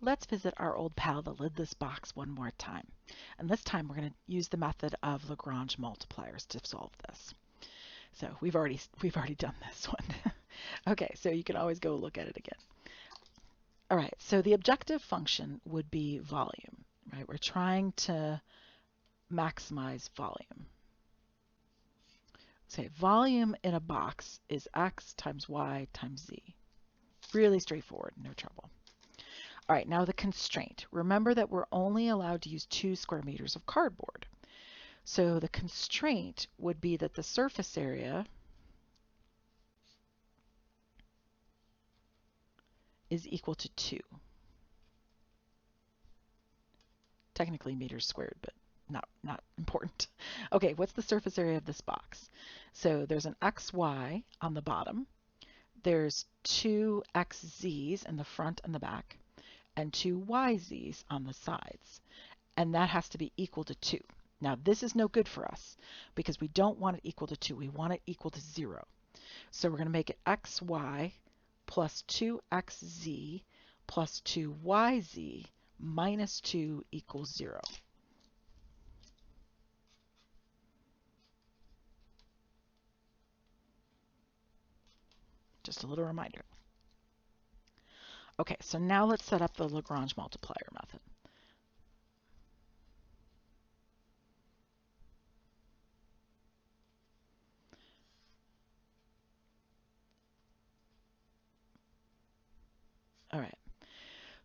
let's visit our old pal, the lidless box, one more time. And this time we're going to use the method of Lagrange multipliers to solve this. So we've already done this one. Okay, so you can always go look at it again. All right, so the objective function would be volume, right? We're trying to maximize volume. Say volume in a box is x times y times z. Really straightforward, no trouble. All right, now the constraint. Remember that we're only allowed to use 2 square meters of cardboard. So the constraint would be that the surface area is equal to 2. Technically meters squared, but not important. Okay, what's the surface area of this box? So there's an xy on the bottom. There's 2 xz's in the front and the back, and 2 yz's on the sides. And that has to be equal to 2. Now this is no good for us because we don't want it equal to 2. We want it equal to 0. So we're going to make it xy plus 2xz plus 2yz minus 2 equals 0. Just a little reminder. Okay, so now let's set up the Lagrange multiplier method. All right,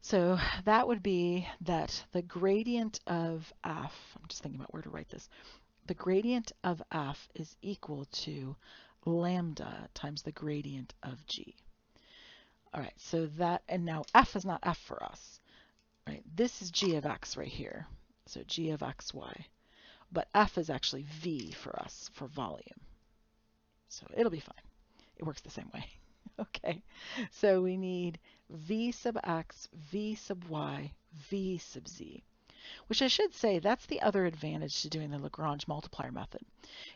so that would be that the gradient of f, I'm just thinking about where to write this, the gradient of f is equal to lambda times the gradient of g. All right, so that, and now f is not f for us, right? This is g of x right here, so g of xy, but f is actually v for us, for volume. So it'll be fine. It works the same way. Okay, so we need v sub x, v sub y, v sub z, which I should say that's the other advantage to doing the Lagrange multiplier method,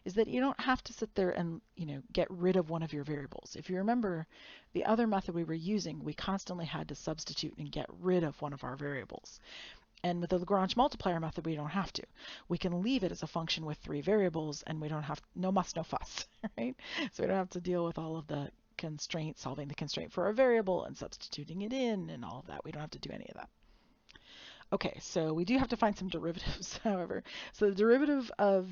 is that you don't have to sit there and get rid of one of your variables. If you remember the other method we were using, we constantly had to substitute and get rid of one of our variables. And with the Lagrange multiplier method, we don't have to. We can leave it as a function with 3 variables, and we don't have, no muss, no fuss, right? So we don't have to deal with all of the constraints, solving the constraint for a variable and substituting it in and all of that. We don't have to do any of that. Okay, so we do have to find some derivatives, however. So the derivative of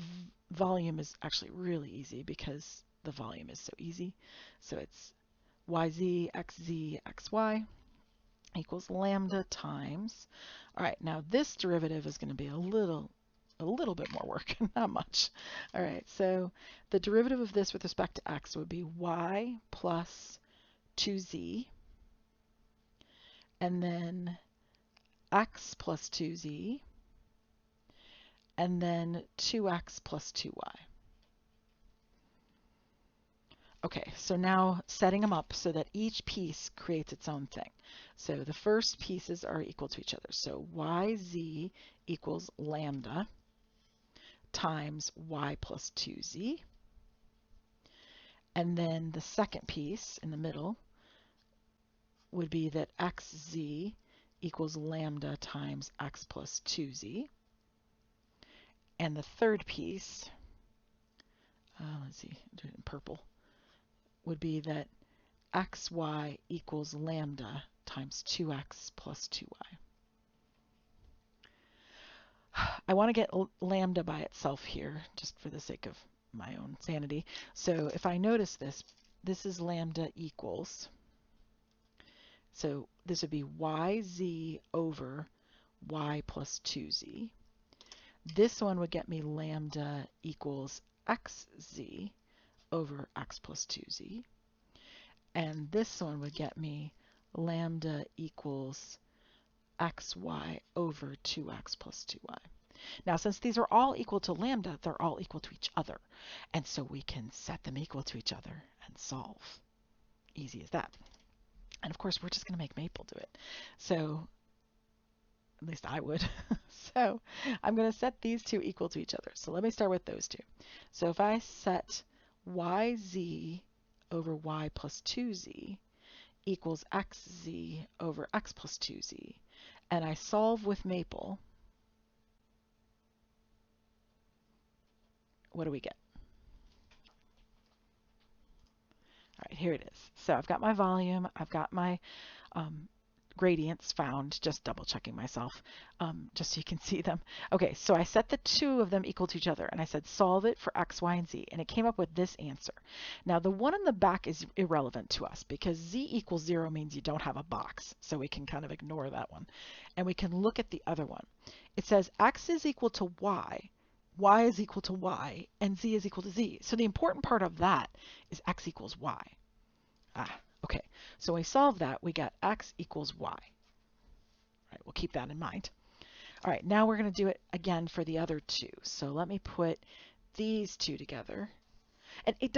volume is actually really easy because the volume is so easy. So it's yz, xz, xy equals lambda times. All right, now this derivative is going to be a little bit more work, not much. All right, so the derivative of this with respect to x would be y plus 2z, and then x plus 2z, and then 2x plus 2y. Okay, so now setting them up so that each piece creates its own thing. So the first pieces are equal to each other. So yz equals lambda times y plus 2z. And then the second piece in the middle would be that xz equals lambda times x plus 2z. And the third piece, let's see, do it in purple, would be that xy equals lambda times 2x plus 2y. I want to get lambda by itself here, just for the sake of my own sanity. So if I notice this, this is lambda equals, so this would be yz over y plus 2z. This one would get me lambda equals xz over x plus 2z. And this one would get me lambda equals xy over 2x plus 2y. Now, since these are all equal to lambda, they're all equal to each other. And so we can set them equal to each other and solve. Easy as that. And of course, we're just going to make Maple do it. So, at least I would. So, I'm going to set these two equal to each other. So let me start with those two. So if I set yz over y plus 2z equals xz over x plus 2z. And I solve with maple, what do we get? All right, here it is. So I've got my volume, I've got my gradients found, just double checking myself, just so you can see them. Okay, so I set the two of them equal to each other, and I said solve it for x, y, and z, and it came up with this answer. Now the one in the back is irrelevant to us because z equals 0 means you don't have a box, so we can kind of ignore that one. And we can look at the other one. It says x is equal to y is equal to y, and z is equal to z. So the important part of that is x equals y. Okay, so when we solve that, we got x equals y. All right, we'll keep that in mind. All right, now we're going to do it again for the other two. So let me put these two together. And it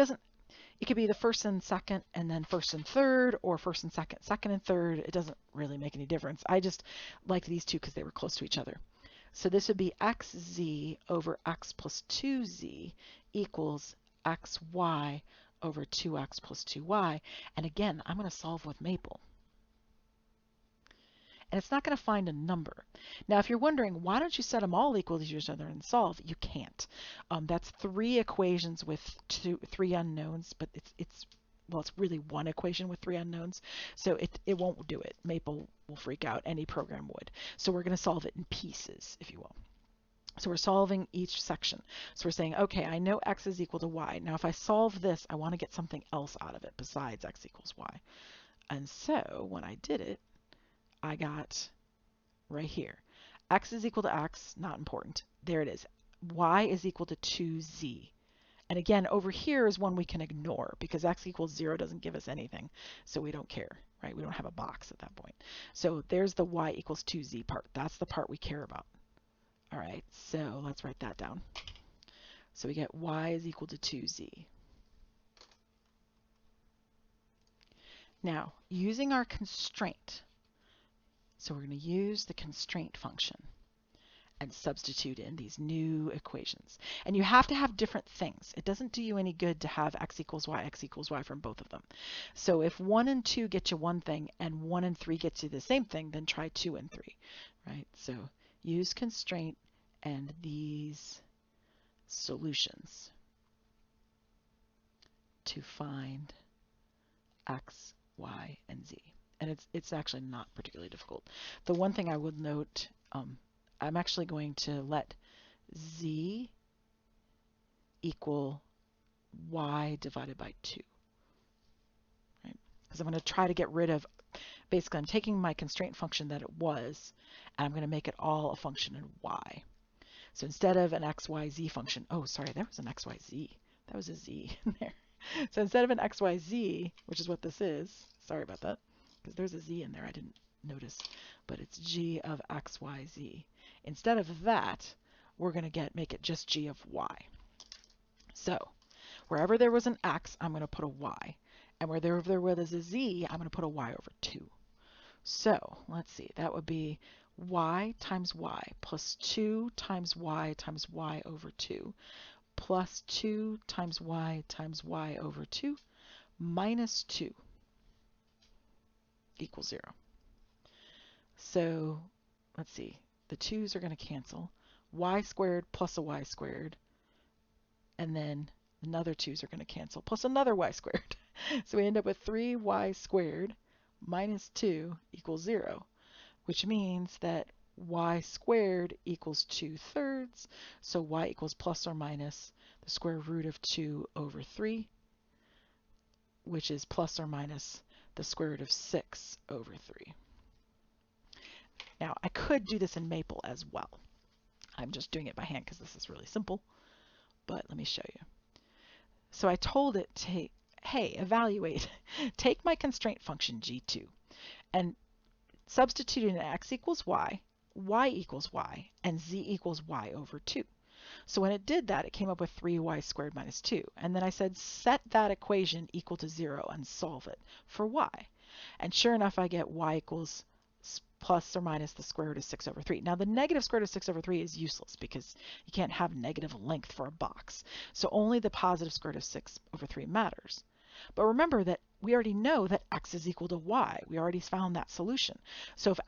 could be the first and second, and then first and third, or first and second, second and third. It doesn't really make any difference. I just like these two because they were close to each other. So this would be xz over x plus 2z equals xy over 2x plus 2y. And again, I'm going to solve with maple. And it's not going to find a number. Now, if you're wondering, why don't you set them all equal to each other and solve? You can't. That's three equations with three unknowns, but it's really one equation with three unknowns. So it won't do it. Maple will freak out. Any program would. So we're going to solve it in pieces, if you will. So we're solving each section. So we're saying, okay, I know x is equal to y. Now, if I solve this, I want to get something else out of it besides x equals y. And so when I did it, I got right here. X is equal to x, not important. There it is. Y is equal to 2z. And again, over here is one we can ignore because x equals 0 doesn't give us anything. So we don't care, right? We don't have a box at that point. So there's the y equals 2z part. That's the part we care about. All right, so let's write that down. So we get y is equal to 2z. Now, using our constraint, so we're going to use the constraint function and substitute in these new equations. And you have to have different things. It doesn't do you any good to have x equals y from both of them. So if 1 and 2 get you one thing and 1 and 3 gets you the same thing, then try 2 and 3, right? So use constraint and these solutions to find x, y, and z. And it's actually not particularly difficult. The one thing I would note, I'm actually going to let z equal y divided by 2, right? Because I'm going to try to get rid of, basically I'm taking my constraint function that it was, and I'm going to make it all a function in y. So instead of an x, y, z function, oh, sorry, there was an x, y, z. That was a z in there. So instead of an x, y, z, which is what this is, sorry about that, because there's a z in there I didn't notice, but it's g of x, y, z. Instead of that, we're going to make it just g of y. So wherever there was an x, I'm going to put a y. And where there was a z, I'm going to put a y over 2. So let's see, that would be y times y plus 2 times y over 2 plus 2 times y over 2 minus 2 equals 0. So let's see, the 2's are going to cancel. Y squared plus a y squared, and then another 2's are going to cancel, plus another y squared. So we end up with 3y squared minus 2 equals 0, which means that y squared equals 2/3, so y equals plus or minus the square root of 2 over 3, which is plus or minus the square root of 6 over 3. Now, I could do this in Maple as well. I'm just doing it by hand because this is really simple, but let me show you. So I told it to, hey, evaluate, take my constraint function g2 and substitute in x equals y equals y, and z equals y over 2. So when it did that, it came up with 3y squared minus 2. And then I said, set that equation equal to 0 and solve it for y. And sure enough, I get y equals plus or minus the square root of 6 over 3. Now, the negative square root of 6 over 3 is useless because you can't have negative length for a box. So only the positive square root of 6 over 3 matters. But remember that we already know that x is equal to y. We already found that solution. So if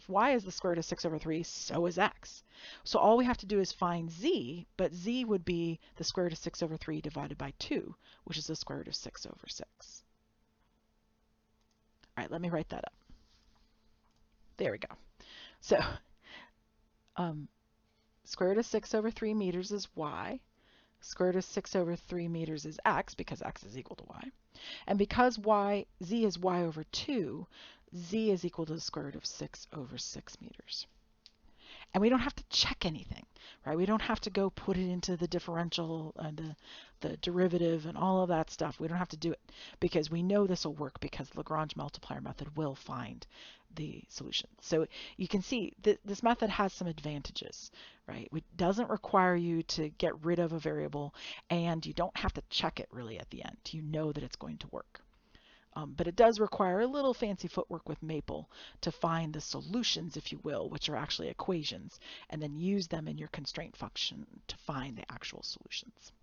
y is the square root of 6 over 3, so is x. So all we have to do is find z, but z would be the square root of 6 over 3 divided by 2, which is the square root of 6 over 6. All right, let me write that up. There we go. So square root of 6 over 3 meters is y. Square root of 6 over 3 meters is x, because x is equal to y. And because z is y over 2, z is equal to the square root of 6 over 6 meters. And we don't have to check anything, right? We don't have to go put it into the differential and the derivative and all of that stuff. We don't have to do it because we know this will work because the Lagrange multiplier method will find the solution. So you can see this method has some advantages, right? It doesn't require you to get rid of a variable, and you don't have to check it really at the end. You know that it's going to work. But it does require a little fancy footwork with Maple to find the solutions, if you will, which are actually equations, and then use them in your constraint function to find the actual solutions.